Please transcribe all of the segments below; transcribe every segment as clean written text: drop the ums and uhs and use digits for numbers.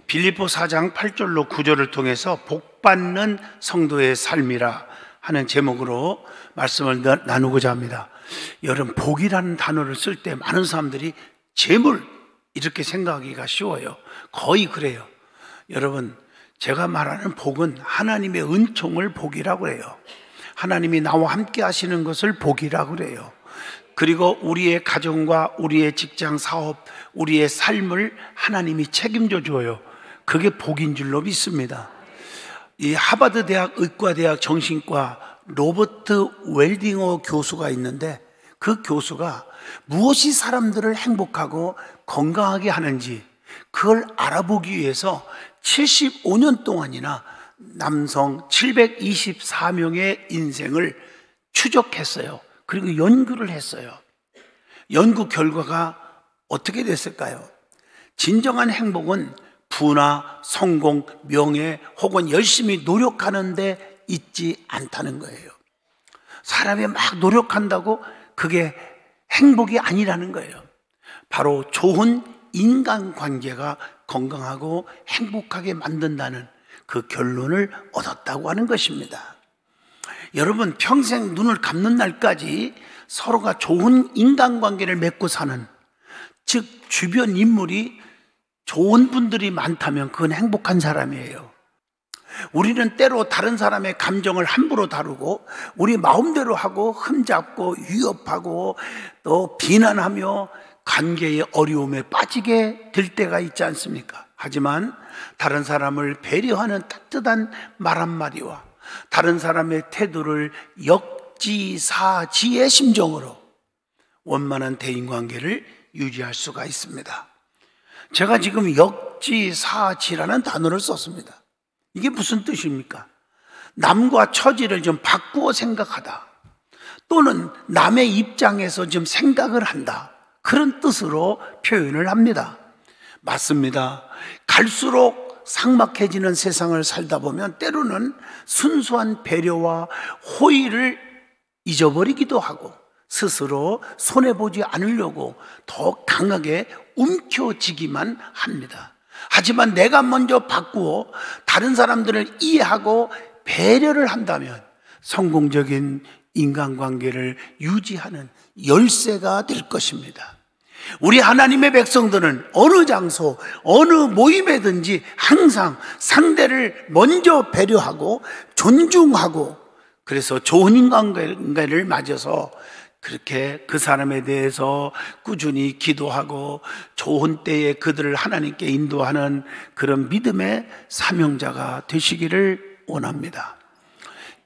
빌립보 4장 8절로 9절을 통해서 복받는 성도의 삶이라 하는 제목으로 말씀을 나누고자 합니다. 여러분, 복이라는 단어를 쓸 때 많은 사람들이 재물 이렇게 생각하기가 쉬워요. 거의 그래요. 여러분, 제가 말하는 복은 하나님의 은총을 복이라고 해요. 하나님이 나와 함께 하시는 것을 복이라고 그래요. 그리고 우리의 가정과 우리의 직장, 사업, 우리의 삶을 하나님이 책임져 줘요. 그게 복인 줄로 믿습니다. 이 하버드 대학 의과대학 정신과 로버트 웰딩어 교수가 있는데, 그 교수가 무엇이 사람들을 행복하고 건강하게 하는지 그걸 알아보기 위해서 75년 동안이나 남성 724명의 인생을 추적했어요. 그리고 연구를 했어요. 연구 결과가 어떻게 됐을까요? 진정한 행복은 부나 성공, 명예 혹은 열심히 노력하는 데 있지 않다는 거예요. 사람이 막 노력한다고 그게 행복이 아니라는 거예요. 바로 좋은 인간관계가 건강하고 행복하게 만든다는 그 결론을 얻었다고 하는 것입니다. 여러분, 평생 눈을 감는 날까지 서로가 좋은 인간관계를 맺고 사는, 즉 주변 인물이 좋은 분들이 많다면 그건 행복한 사람이에요. 우리는 때로 다른 사람의 감정을 함부로 다루고 우리 마음대로 하고 흠잡고 위협하고 또 비난하며 관계의 어려움에 빠지게 될 때가 있지 않습니까? 하지만 다른 사람을 배려하는 따뜻한 말 한마디와 다른 사람의 태도를 역지사지의 심정으로 원만한 대인관계를 유지할 수가 있습니다. 제가 지금 역지사지라는 단어를 썼습니다. 이게 무슨 뜻입니까? 남과 처지를 좀 바꾸어 생각하다, 또는 남의 입장에서 좀 생각을 한다, 그런 뜻으로 표현을 합니다. 맞습니다. 갈수록 삭막해지는 세상을 살다 보면 때로는 순수한 배려와 호의를 잊어버리기도 하고 스스로 손해보지 않으려고 더 강하게 움켜쥐기만 합니다. 하지만 내가 먼저 바꾸어 다른 사람들을 이해하고 배려를 한다면 성공적인 인간관계를 유지하는 열쇠가 될 것입니다. 우리 하나님의 백성들은 어느 장소, 어느 모임에든지 항상 상대를 먼저 배려하고 존중하고, 그래서 좋은 인간관계를 맺어서 그렇게 그 사람에 대해서 꾸준히 기도하고 좋은 때에 그들을 하나님께 인도하는 그런 믿음의 사명자가 되시기를 원합니다.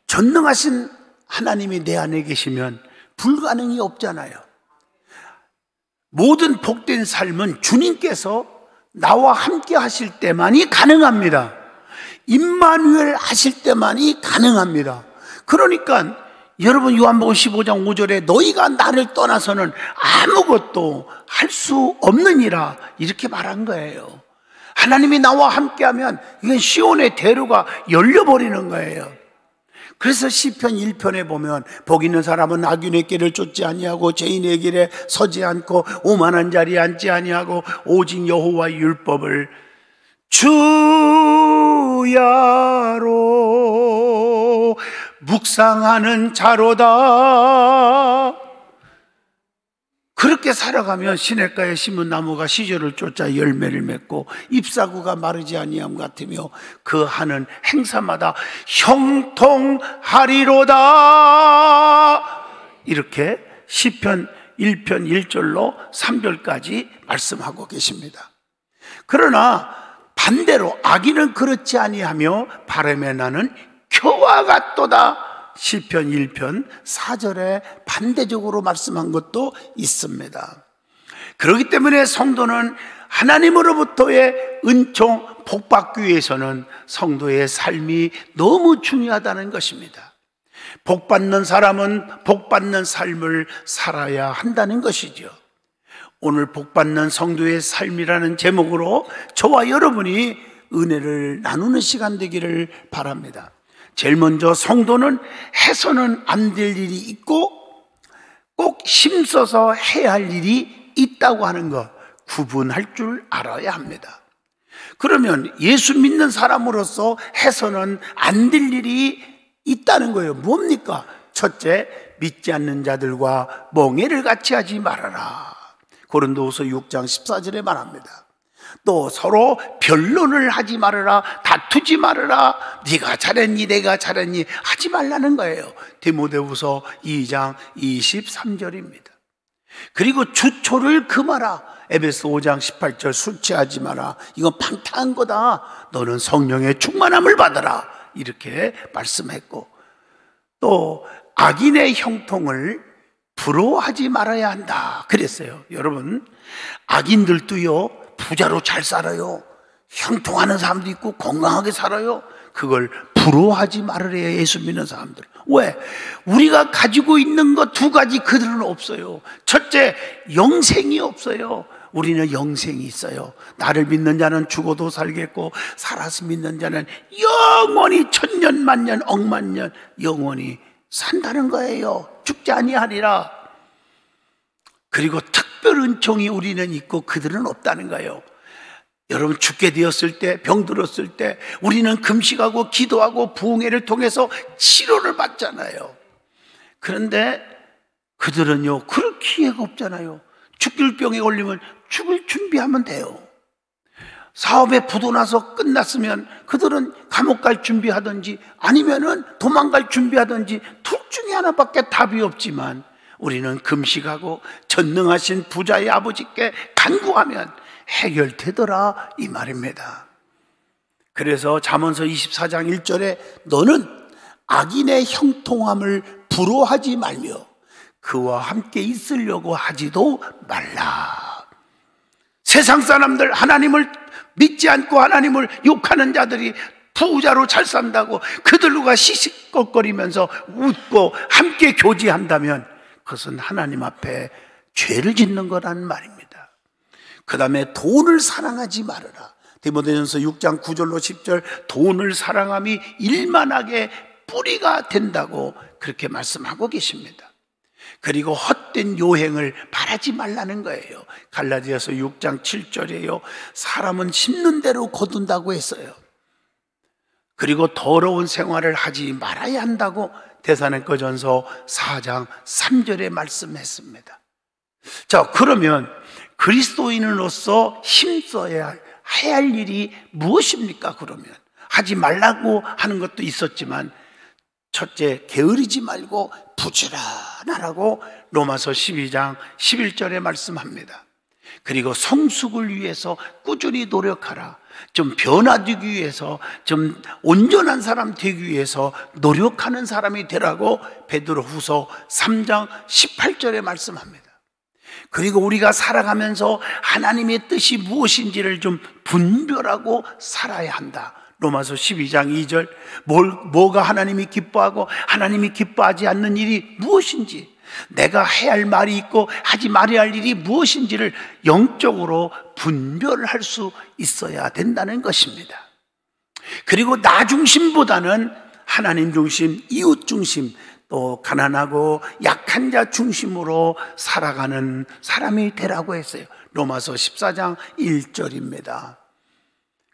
전능하신 하나님이 내 안에 계시면 불가능이 없잖아요. 모든 복된 삶은 주님께서 나와 함께 하실 때만이 가능합니다. 임마누엘 하실 때만이 가능합니다. 그러니까 여러분, 요한복음 15장 5절에 너희가 나를 떠나서는 아무것도 할 수 없느니라, 이렇게 말한 거예요. 하나님이 나와 함께하면 이건 시온의 대로가 열려버리는 거예요. 그래서 시편 1편에 보면 복 있는 사람은 악인의 길을 쫓지 아니하고 죄인의 길에 서지 않고 오만한 자리에 앉지 아니하고 오직 여호와의 율법을 주야로 묵상하는 자로다. 그렇게 살아가면 시냇가에 심은 나무가 시절을 쫓아 열매를 맺고 잎사구가 마르지 아니함 같으며 그 하는 행사마다 형통하리로다. 이렇게 시편 1편 1절로 3절까지 말씀하고 계십니다. 그러나 반대로 악인은 그렇지 아니하며 바람에 나는 겨와 같도다. 시편 1편 4절에 반대적으로 말씀한 것도 있습니다. 그렇기 때문에 성도는 하나님으로부터의 은총, 복받기 위해서는 성도의 삶이 너무 중요하다는 것입니다. 복받는 사람은 복받는 삶을 살아야 한다는 것이죠. 오늘 복받는 성도의 삶이라는 제목으로 저와 여러분이 은혜를 나누는 시간 되기를 바랍니다. 제일 먼저 성도는 해서는 안 될 일이 있고 꼭 힘써서 해야 할 일이 있다고 하는 것, 구분할 줄 알아야 합니다. 그러면 예수 믿는 사람으로서 해서는 안 될 일이 있다는 거예요. 뭡니까? 첫째, 믿지 않는 자들과 멍해를 같이 하지 말아라. 고린도후서 6장 14절에 말합니다. 또 서로 변론을 하지 말아라. 다투지 말아라. 네가 잘했니 내가 잘했니 하지 말라는 거예요. 디모데후서 2장 23절입니다. 그리고 주초를 금하라. 에베소 5장 18절 술 취하지 마라. 이건 방탕한 거다. 너는 성령의 충만함을 받아라. 이렇게 말씀했고, 또 악인의 형통을 부러워하지 말아야 한다 그랬어요. 여러분, 악인들도요 부자로 잘 살아요. 형통하는 사람도 있고 건강하게 살아요. 그걸 부러워하지 말으래요, 예수 믿는 사람들. 왜? 우리가 가지고 있는 것 두 가지 그들은 없어요. 첫째, 영생이 없어요. 우리는 영생이 있어요. 나를 믿는 자는 죽어도 살겠고 살아서 믿는 자는 영원히 천년 만년 억만년 영원히 산다는 거예요. 죽지 아니하리라. 그리고 특별 은총이 우리는 있고 그들은 없다는 거예요. 여러분, 죽게 되었을 때, 병들었을 때 우리는 금식하고 기도하고 부흥회를 통해서 치료를 받잖아요. 그런데 그들은요 그럴 기회가 없잖아요. 죽길 병에 걸리면 죽을 준비하면 돼요. 사업에 부도나서 끝났으면 그들은 감옥 갈 준비하든지 아니면은 도망갈 준비하든지 둘 중에 하나밖에 답이 없지만, 우리는 금식하고 전능하신 부자의 아버지께 간구하면 해결되더라 이 말입니다. 그래서 잠언서 24장 1절에 너는 악인의 형통함을 부러워하지 말며 그와 함께 있으려고 하지도 말라. 세상 사람들, 하나님을 믿지 않고 하나님을 욕하는 자들이 부자로 잘 산다고 그들과 시시껄거리면서 웃고 함께 교제한다면 그것은 하나님 앞에 죄를 짓는 거라는 말입니다. 그 다음에 돈을 사랑하지 말아라. 디모데전서 6장 9절로 10절, 돈을 사랑함이 일만하게 뿌리가 된다고 그렇게 말씀하고 계십니다. 그리고 헛된 요행을 바라지 말라는 거예요. 갈라디아서 6장 7절에요 사람은 심는 대로 거둔다고 했어요. 그리고 더러운 생활을 하지 말아야 한다고 데살로니가전서 4장 3절에 말씀했습니다. 자, 그러면 그리스도인으로서 힘써야 해야 할 일이 무엇입니까? 그러면 하지 말라고 하는 것도 있었지만, 첫째, 게으르지 말고 부지런하라고 로마서 12장 11절에 말씀합니다. 그리고 성숙을 위해서 꾸준히 노력하라. 좀 변화되기 위해서, 좀 온전한 사람 되기 위해서 노력하는 사람이 되라고 베드로후서 3장 18절에 말씀합니다. 그리고 우리가 살아가면서 하나님의 뜻이 무엇인지를 좀 분별하고 살아야 한다. 로마서 12장 2절, 뭐가 하나님이 기뻐하고 하나님이 기뻐하지 않는 일이 무엇인지, 내가 해야 할 말이 있고 하지 말아야 할 일이 무엇인지를 영적으로 분별할 수 있어야 된다는 것입니다. 그리고 나 중심보다는 하나님 중심, 이웃 중심, 또 가난하고 약한 자 중심으로 살아가는 사람이 되라고 했어요. 로마서 14장 1절입니다.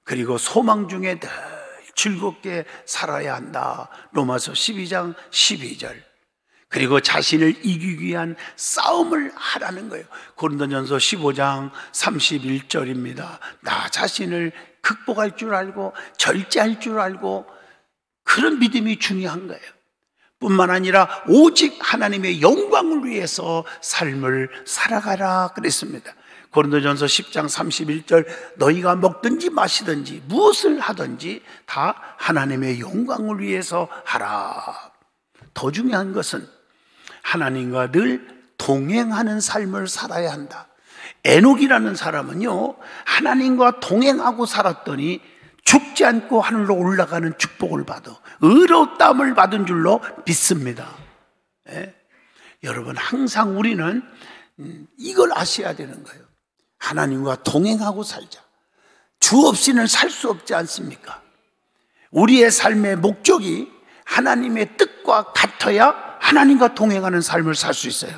그리고 소망 중에 늘 즐겁게 살아야 한다. 로마서 12장 12절. 그리고 자신을 이기기 위한 싸움을 하라는 거예요. 고린도전서 15장 31절입니다. 나 자신을 극복할 줄 알고 절제할 줄 알고, 그런 믿음이 중요한 거예요. 뿐만 아니라 오직 하나님의 영광을 위해서 삶을 살아가라 그랬습니다. 고린도전서 10장 31절, 너희가 먹든지 마시든지 무엇을 하든지 다 하나님의 영광을 위해서 하라. 더 중요한 것은 하나님과 늘 동행하는 삶을 살아야 한다. 에녹이라는 사람은요, 하나님과 동행하고 살았더니 죽지 않고 하늘로 올라가는 축복을 받아 의롭다함을 받은 줄로 믿습니다. 예? 여러분, 항상 우리는 이걸 아셔야 되는 거예요. 하나님과 동행하고 살자. 주 없이는 살 수 없지 않습니까? 우리의 삶의 목적이 하나님의 뜻과 같아야 하나님과 동행하는 삶을 살 수 있어요.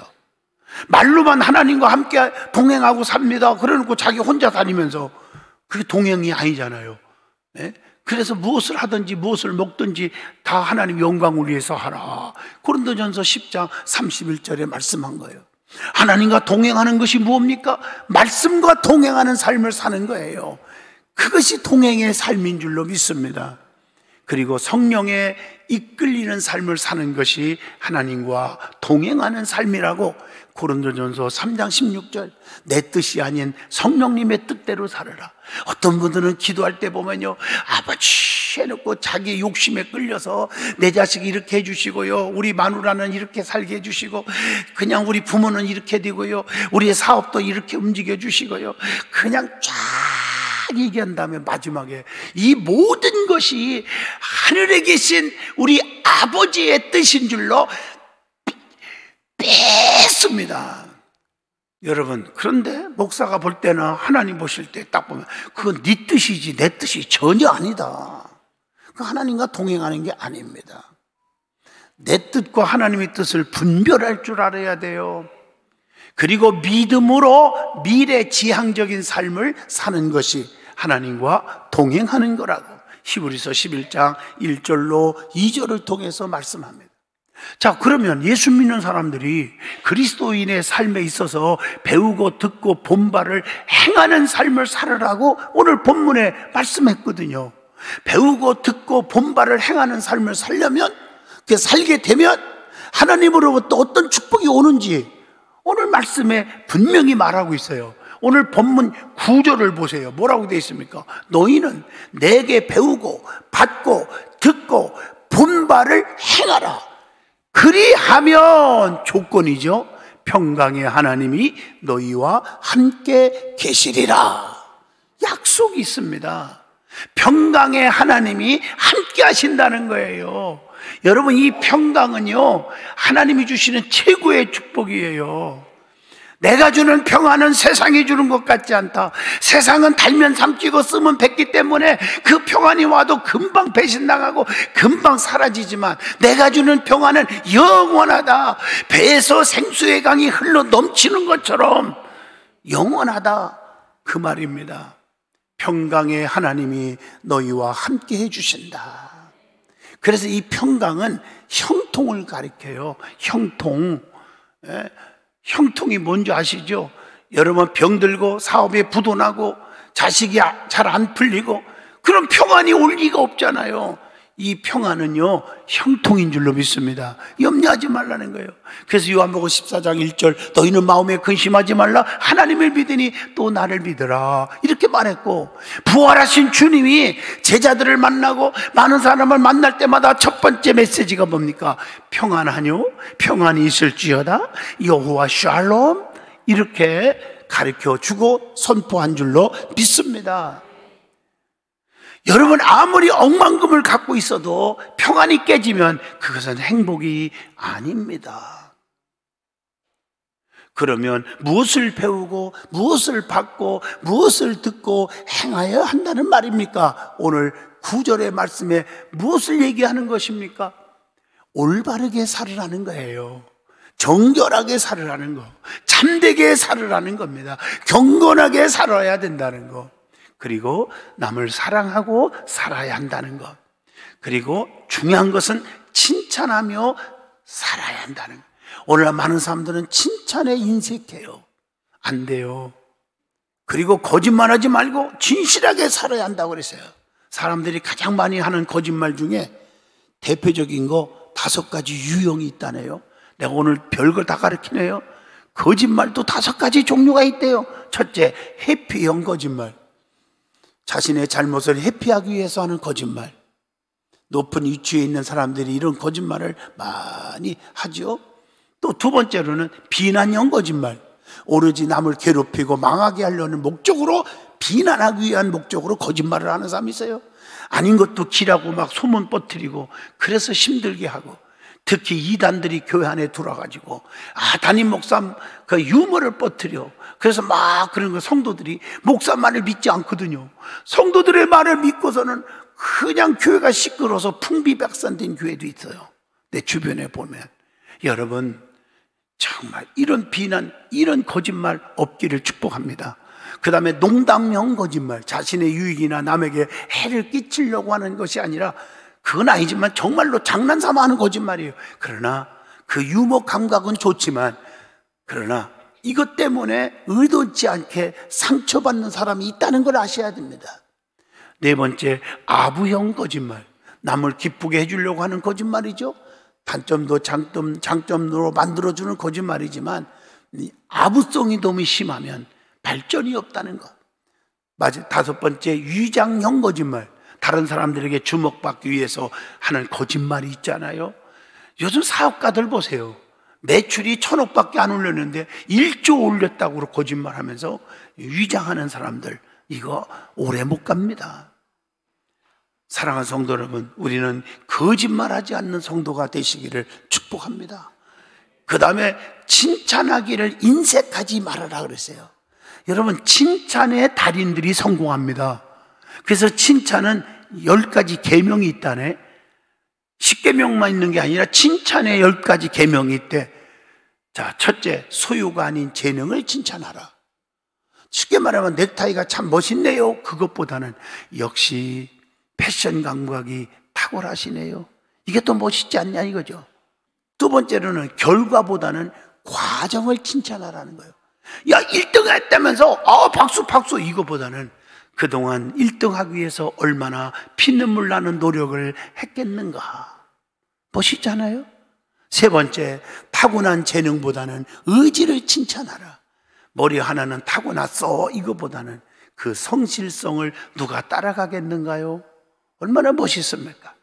말로만 하나님과 함께 동행하고 삽니다 그러놓고 자기 혼자 다니면서 그게 동행이 아니잖아요. 예? 그래서 무엇을 하든지 무엇을 먹든지 다 하나님 영광을 위해서 하라. 고린도전서 10장 31절에 말씀한 거예요. 하나님과 동행하는 것이 무엇입니까? 말씀과 동행하는 삶을 사는 거예요. 그것이 동행의 삶인 줄로 믿습니다. 그리고 성령에 이끌리는 삶을 사는 것이 하나님과 동행하는 삶이라고 고린도전서 3장 16절, 내 뜻이 아닌 성령님의 뜻대로 살아라. 어떤 분들은 기도할 때 보면요, 아버지 해놓고 자기 욕심에 끌려서 내 자식이 이렇게 해주시고요, 우리 마누라는 이렇게 살게 해주시고, 그냥 우리 부모는 이렇게 되고요, 우리의 사업도 이렇게 움직여 주시고요, 그냥 쫙 얘기한 다음에 마지막에 이 모든 것이 하늘에 계신 우리 아버지의 뜻인 줄로 뺐습니다. 여러분, 그런데 목사가 볼 때는, 하나님 보실 때 딱 보면 그건 네 뜻이지 내 뜻이 전혀 아니다. 그 하나님과 동행하는 게 아닙니다. 내 뜻과 하나님의 뜻을 분별할 줄 알아야 돼요. 그리고 믿음으로 미래지향적인 삶을 사는 것이 하나님과 동행하는 거라고 히브리서 11장 1절로 2절을 통해서 말씀합니다. 자, 그러면 예수 믿는 사람들이 그리스도인의 삶에 있어서 배우고 듣고 본바를 행하는 삶을 살으라고 오늘 본문에 말씀했거든요. 배우고 듣고 본바를 행하는 삶을 살려면, 그 살게 되면 하나님으로부터 어떤 축복이 오는지 오늘 말씀에 분명히 말하고 있어요. 오늘 본문 9절을 보세요. 뭐라고 되어 있습니까? 너희는 내게 배우고 받고 듣고 본바를 행하라. 그리하면, 조건이죠, 평강의 하나님이 너희와 함께 계시리라. 약속이 있습니다. 평강의 하나님이 함께 하신다는 거예요. 여러분, 이 평강은요, 하나님이 주시는 최고의 축복이에요. 내가 주는 평안은 세상이 주는 것 같지 않다. 세상은 달면 삼키고 쓰면 뱉기 때문에 그 평안이 와도 금방 배신당하고 금방 사라지지만, 내가 주는 평안은 영원하다. 배에서 생수의 강이 흘러 넘치는 것처럼 영원하다, 그 말입니다. 평강의 하나님이 너희와 함께 해주신다. 그래서 이 평강은 형통을 가리켜요. 형통. 형통이 뭔지 아시죠? 여러분, 병들고 사업에 부도나고 자식이 잘 안 풀리고, 그런 평안이 올 리가 없잖아요. 이 평안은요, 형통인 줄로 믿습니다. 염려하지 말라는 거예요. 그래서 요한복음 14장 1절, 너희는 마음에 근심하지 말라, 하나님을 믿으니 또 나를 믿으라, 이렇게 말했고, 부활하신 주님이 제자들을 만나고 많은 사람을 만날 때마다 첫 번째 메시지가 뭡니까? 평안하뇨? 평안이 있을지어다, 여호와 샬롬, 이렇게 가르쳐 주고 선포한 줄로 믿습니다. 여러분, 아무리 억만금을 갖고 있어도 평안이 깨지면 그것은 행복이 아닙니다. 그러면 무엇을 배우고 무엇을 받고 무엇을 듣고 행하여야 한다는 말입니까? 오늘 9절의 말씀에 무엇을 얘기하는 것입니까? 올바르게 살으라는 거예요. 정결하게 살으라는 거, 참되게 살으라는 겁니다. 경건하게 살아야 된다는 거, 그리고 남을 사랑하고 살아야 한다는 것, 그리고 중요한 것은 칭찬하며 살아야 한다는 것. 오늘날 많은 사람들은 칭찬에 인색해요. 안 돼요. 그리고 거짓말하지 말고 진실하게 살아야 한다고 그랬어요. 사람들이 가장 많이 하는 거짓말 중에 대표적인 거 5가지 유형이 있다네요. 내가 오늘 별걸 다 가르치네요. 거짓말도 5가지 종류가 있대요. 첫째, 회피형 거짓말. 자신의 잘못을 회피하기 위해서 하는 거짓말. 높은 위치에 있는 사람들이 이런 거짓말을 많이 하죠. 또 두 번째로는 비난형 거짓말. 오로지 남을 괴롭히고 망하게 하려는 목적으로, 비난하기 위한 목적으로 거짓말을 하는 사람이 있어요. 아닌 것도 기라고 막 소문 퍼뜨리고, 그래서 힘들게 하고, 특히 이단들이 교회 안에 들어와가지고 담임 목사 그 유머를 퍼뜨려. 그래서 막 그런 거, 성도들이 목사 말을 믿지 않거든요. 성도들의 말을 믿고서는 그냥 교회가 시끄러워서 풍비박산된 교회도 있어요. 내 주변에 보면. 여러분, 정말 이런 비난, 이런 거짓말 없기를 축복합니다. 그 다음에 농담형 거짓말, 자신의 유익이나 남에게 해를 끼치려고 하는 것이 아니라, 그건 아니지만 정말로 장난삼아 하는 거짓말이에요. 그러나 그 유머 감각은 좋지만, 그러나 이것 때문에 의도치 않게 상처받는 사람이 있다는 걸 아셔야 됩니다. 네 번째, 아부형 거짓말. 남을 기쁘게 해주려고 하는 거짓말이죠. 단점도 장점으로 만들어주는 거짓말이지만 아부성이 너무 심하면 발전이 없다는 것. 다섯 번째, 위장형 거짓말. 다른 사람들에게 주목받기 위해서 하는 거짓말이 있잖아요. 요즘 사업가들 보세요. 매출이 1,000억밖에 안 올렸는데 1조 올렸다고 거짓말하면서 위장하는 사람들, 이거 오래 못 갑니다. 사랑하는 성도 여러분, 우리는 거짓말하지 않는 성도가 되시기를 축복합니다. 그 다음에 칭찬하기를 인색하지 말아라 그랬어요. 여러분, 칭찬의 달인들이 성공합니다. 그래서 칭찬은 10가지 계명이 있다네. 10계명만 있는 게 아니라 칭찬에 10가지 계명이 있대. 자, 첫째, 소유가 아닌 재능을 칭찬하라. 쉽게 말하면 넥타이가 참 멋있네요. 그것보다는 역시 패션 감각이 탁월하시네요. 이게 또 멋있지 않냐 이거죠. 두 번째로는 결과보다는 과정을 칭찬하라는 거예요. 야, 1등 했다면서 박수 이거보다는 그동안 1등 하기 위해서 얼마나 피눈물 나는 노력을 했겠는가. 멋있잖아요. 세 번째, 타고난 재능보다는 의지를 칭찬하라. 머리 하나는 타고났어 이거보다는 그 성실성을 누가 따라가겠는가요? 얼마나 멋있습니까?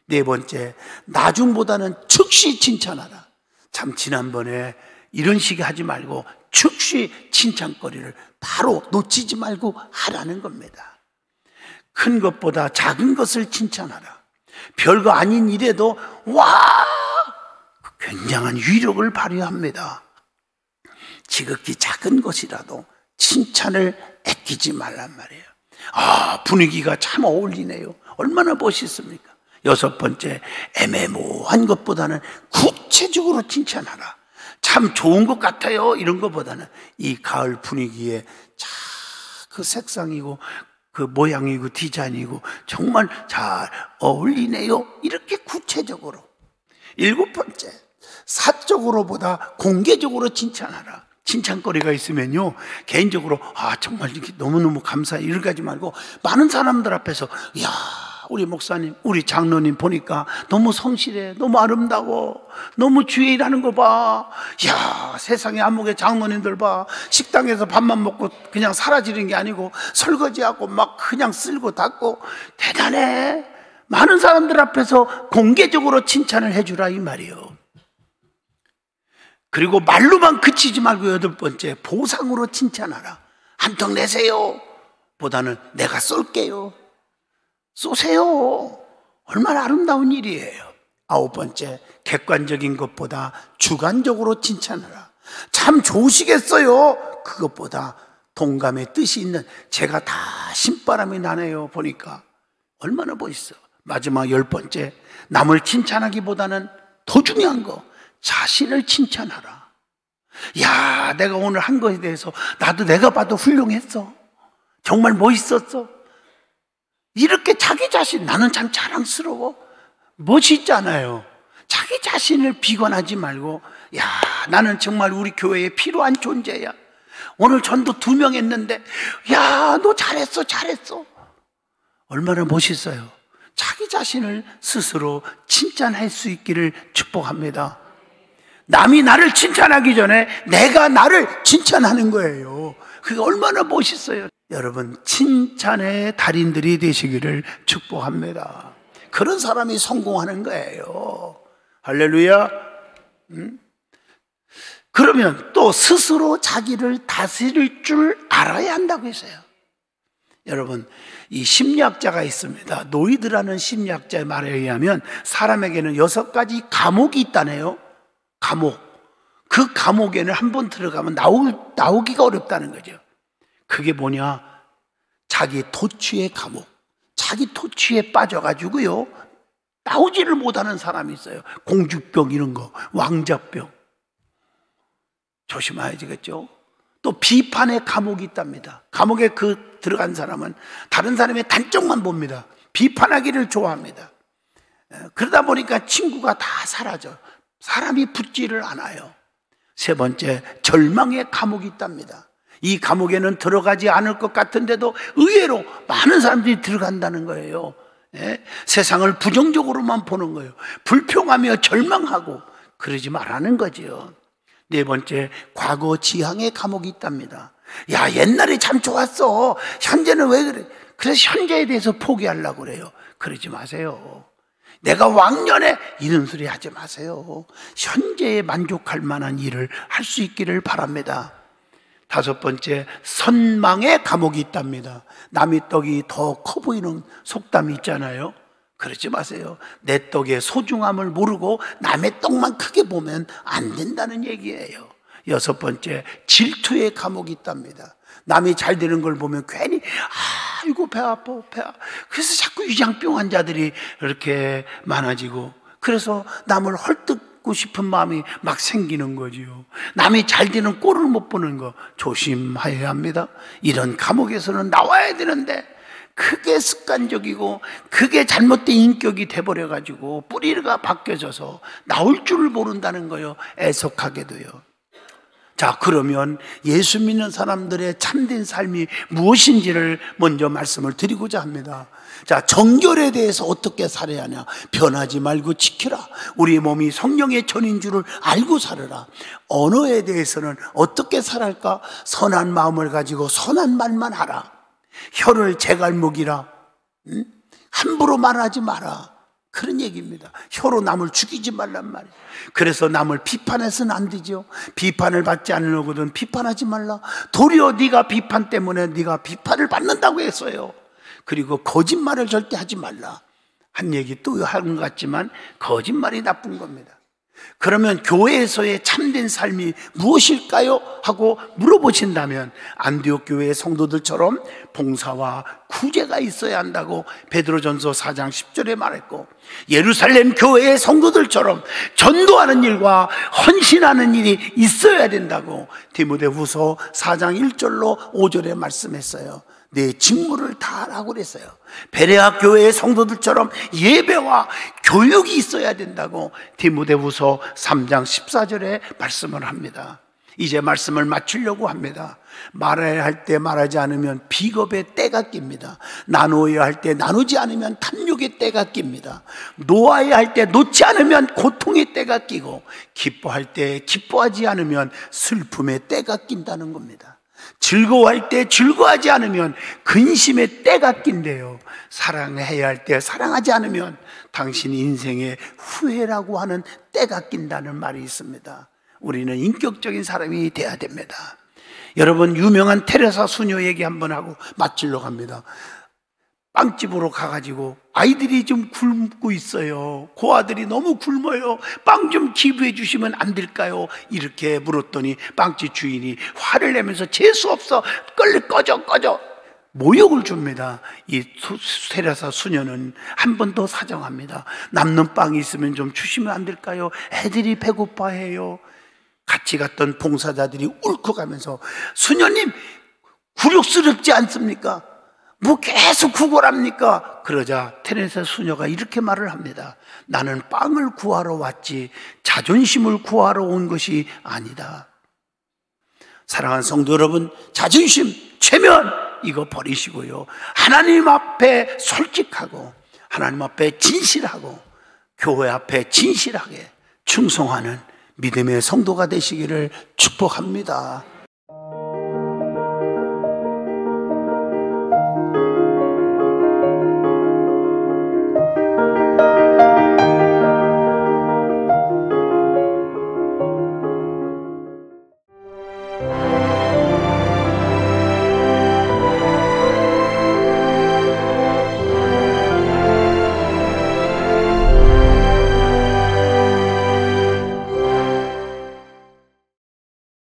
네 번째, 나중보다는 즉시 칭찬하라. 참 지난번에 이런 식의 하지 말고 즉시 칭찬거리를 바로 놓치지 말고 하라는 겁니다. 큰 것보다 작은 것을 칭찬하라. 별거 아닌 일에도 와! 굉장한 위력을 발휘합니다. 지극히 작은 것이라도 칭찬을 아끼지 말란 말이에요. 분위기가 참 어울리네요. 얼마나 멋있습니까? 여섯 번째, 애매모호한 것보다는 구체적으로 칭찬하라. 참 좋은 것 같아요 이런 것보다는 이 가을 분위기에 그 색상이고 그 모양이고 디자인이고 정말 잘 어울리네요 이렇게 구체적으로. 일곱 번째, 사적으로보다 공개적으로 칭찬하라. 칭찬거리가 있으면요 개인적으로 정말 이렇게 너무너무 감사해 이렇게 하지 말고 많은 사람들 앞에서 이야 우리 목사님, 우리 장로님 보니까 너무 성실해, 너무 아름다워, 너무 주의 일하는 거 봐. 이야, 세상에 안목의 장로님들 봐. 식당에서 밥만 먹고 그냥 사라지는 게 아니고 설거지하고 막 그냥 쓸고 닦고 대단해. 많은 사람들 앞에서 공개적으로 칭찬을 해주라 이 말이에요. 그리고 말로만 그치지 말고 여덟 번째, 보상으로 칭찬하라. 한턱 내세요 보다는 내가 쏠게요. 쏘세요. 얼마나 아름다운 일이에요. 아홉 번째, 객관적인 것보다 주관적으로 칭찬하라. 참 좋으시겠어요. 그것보다 동감의 뜻이 있는 제가 다 신바람이 나네요 보니까 얼마나 멋있어. 마지막 열 번째, 남을 칭찬하기보다는 더 중요한 거 자신을 칭찬하라. 야, 내가 오늘 한 것에 대해서 나도 내가 봐도 훌륭했어. 정말 멋있었어. 이렇게 자기 자신, 나는 참 자랑스러워. 멋있잖아요. 자기 자신을 비관하지 말고, 야, 나는 정말 우리 교회에 필요한 존재야. 오늘 전도 2명 했는데, 야, 너 잘했어. 얼마나 멋있어요. 자기 자신을 스스로 칭찬할 수 있기를 축복합니다. 남이 나를 칭찬하기 전에 내가 나를 칭찬하는 거예요. 그게 얼마나 멋있어요. 여러분, 칭찬의 달인들이 되시기를 축복합니다. 그런 사람이 성공하는 거예요. 할렐루야. 그러면 또 스스로 자기를 다스릴 줄 알아야 한다고 했어요. 여러분, 이 심리학자가 있습니다. 노이드라는 심리학자의 말에 의하면 사람에게는 6가지 감옥이 있다네요. 감옥. 그 감옥에는 한번 들어가면 나오기가 어렵다는 거죠. 그게 뭐냐? 자기 토취의 감옥. 자기 토취에 빠져가지고요 나오지를 못하는 사람이 있어요. 공주병 이런 거, 왕자병. 조심해야겠죠. 또 비판의 감옥이 있답니다. 감옥에 들어간 사람은 다른 사람의 단점만 봅니다. 비판하기를 좋아합니다. 그러다 보니까 친구가 다 사라져. 사람이 붙지를 않아요. 세 번째, 절망의 감옥이 있답니다. 이 감옥에는 들어가지 않을 것 같은데도 의외로 많은 사람들이 들어간다는 거예요. 세상을 부정적으로만 보는 거예요. 불평하며 절망하고 그러지 말라는 거지요. 네 번째, 과거 지향의 감옥이 있답니다. 야, 옛날에 참 좋았어. 현재는 왜 그래? 그래서 현재에 대해서 포기하려고 그래요. 그러지 마세요. 내가 왕년에 이런 소리 하지 마세요. 현재에 만족할 만한 일을 할 수 있기를 바랍니다. 다섯 번째, 선망의 감옥이 있답니다. 남의 떡이 더 커 보이는 속담이 있잖아요. 그러지 마세요. 내 떡의 소중함을 모르고 남의 떡만 크게 보면 안 된다는 얘기예요. 여섯 번째, 질투의 감옥이 있답니다. 남이 잘 되는 걸 보면 괜히 아이고 배 아파 배 아파. 그래서 자꾸 위장병 환자들이 이렇게 많아지고, 그래서 남을 헐뜯고 싶은 마음이 막 생기는 거지요. 남이 잘 되는 꼴을 못 보는 거 조심해야 합니다. 이런 감옥에서는 나와야 되는데 그게 습관적이고 그게 잘못된 인격이 돼버려가지고 뿌리가 바뀌어져서 나올 줄을 모른다는 거요. 애석하게도요. 자, 그러면 예수 믿는 사람들의 참된 삶이 무엇인지를 먼저 말씀을 드리고자 합니다. 자, 정결에 대해서 어떻게 살아야 하냐? 변하지 말고 지키라. 우리 몸이 성령의 전인 줄을 알고 살아라. 언어에 대해서는 어떻게 살아할까? 선한 마음을 가지고 선한 말만 하라. 혀를 제갈목이라. 함부로 말하지 마라. 그런 얘기입니다. 혀로 남을 죽이지 말란 말이에요. 그래서 남을 비판해서는 안 되죠. 비판을 받지 않으려거든 비판하지 말라. 도리어 네가 비판 때문에 네가 비판을 받는다고 했어요. 그리고 거짓말을 절대 하지 말라. 한 얘기 또 하는 것 같지만 거짓말이 나쁜 겁니다. 그러면 교회에서의 참된 삶이 무엇일까요? 하고 물어보신다면 안디옥 교회의 성도들처럼 봉사와 구제가 있어야 한다고 베드로전서 4장 10절에 말했고, 예루살렘 교회의 성도들처럼 전도하는 일과 헌신하는 일이 있어야 된다고 디모데후서 4장 1절로 5절에 말씀했어요. 내 직무를 다 하라고 그랬어요. 베레아 교회의 성도들처럼 예배와 교육이 있어야 된다고 디모데후서 3장 14절에 말씀을 합니다. 이제 말씀을 마치려고 합니다. 말해야 할 때 말하지 않으면 비겁의 때가 낍니다. 나누어야 할 때 나누지 않으면 탐욕의 때가 낍니다. 놓아야 할 때 놓지 않으면 고통의 때가 끼고, 기뻐할 때 기뻐하지 않으면 슬픔의 때가 낀다는 겁니다. 즐거워할 때 즐거워하지 않으면 근심의 때가 낀대요. 사랑해야 할 때 사랑하지 않으면 당신 인생의 후회라고 하는 때가 낀다는 말이 있습니다. 우리는 인격적인 사람이 돼야 됩니다. 여러분, 유명한 테레사 수녀 얘기 한번 하고 마치려고 합니다. 빵집으로 가가지고 아이들이 좀 굶고 있어요. 그 아들이 너무 굶어요. 빵 좀 기부해 주시면 안 될까요? 이렇게 물었더니 빵집 주인이 화를 내면서 재수없어, 꺼져 모욕을 줍니다. 이 테레사 수녀는 한 번 더 사정합니다. 남는 빵이 있으면 좀 주시면 안 될까요? 애들이 배고파해요. 같이 갔던 봉사자들이 울컥하면서, 수녀님 굴욕스럽지 않습니까? 뭐 계속 구걸합니까? 그러자 테레사 수녀가 이렇게 말을 합니다. 나는 빵을 구하러 왔지 자존심을 구하러 온 것이 아니다. 사랑하는 성도 여러분, 자존심, 체면 이거 버리시고요, 하나님 앞에 솔직하고 하나님 앞에 진실하고 교회 앞에 진실하게 충성하는 믿음의 성도가 되시기를 축복합니다.